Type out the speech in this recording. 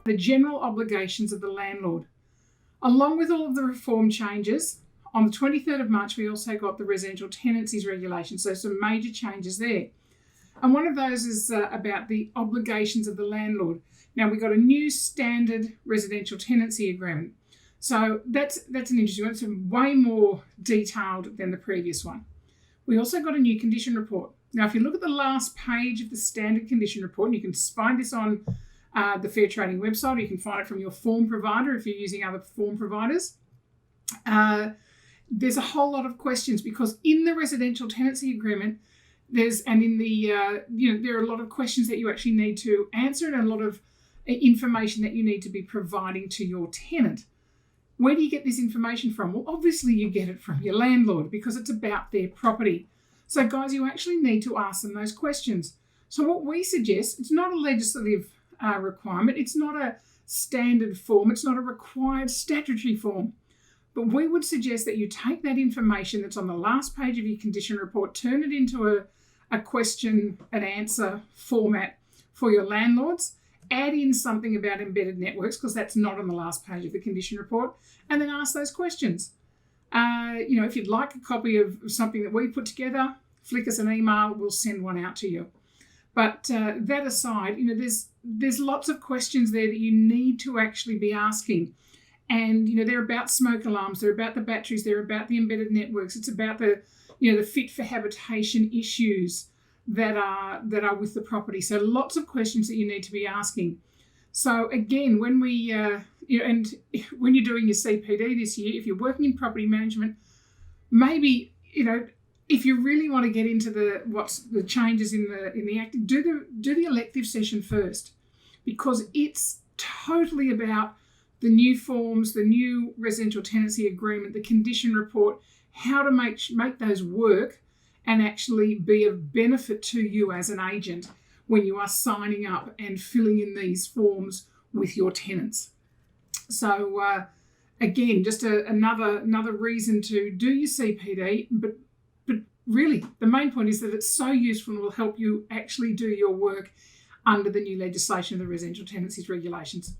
the general obligations of the landlord. Along with all of the reform changes, on the 23rd of March, we also got the Residential Tenancies Regulations, so some major changes there. And one of those is about the obligations of the landlord. Now, we got a new Standard Residential Tenancy Agreement. So that's an interesting one. It's way more detailed than the previous one. We also got a new condition report. Now, if you look at the last page of the standard condition report, and you can find this on the Fair Trading website, or you can find it from your form provider if you're using other form providers. There's a whole lot of questions because in the Residential Tenancy Agreement, there are a lot of questions that you actually need to answer and a lot of information that you need to be providing to your tenant. Where do you get this information from? Well, obviously you get it from your landlord because it's about their property. So guys, you actually need to ask them those questions. So what we suggest, it's not a legislative requirement, it's not a standard form, it's not a required statutory form. But we would suggest that you take that information that's on the last page of your condition report, turn it into a question and answer format for your landlords, add in something about embedded networks because that's not on the last page of the condition report, and then ask those questions. If you'd like a copy of something that we put together, flick us an email, we'll send one out to you. But that aside, there's lots of questions there that you need to actually be asking. And, they're about smoke alarms, they're about the batteries, they're about the embedded networks. It's about the fit for habitation issues that are with the property. So lots of questions that you need to be asking. So again, when and when you're doing your CPD this year, if you're working in property management, maybe, if you really want to get into the changes in the Act, do the elective session first, because it's totally about the new forms, the new Residential Tenancy Agreement, the condition report, how to make those work and actually be of benefit to you as an agent when you are signing up and filling in these forms with your tenants. So again, just another reason to do your CPD, but really the main point is that it's so useful and will help you actually do your work under the new legislation of the Residential Tenancies Regulations.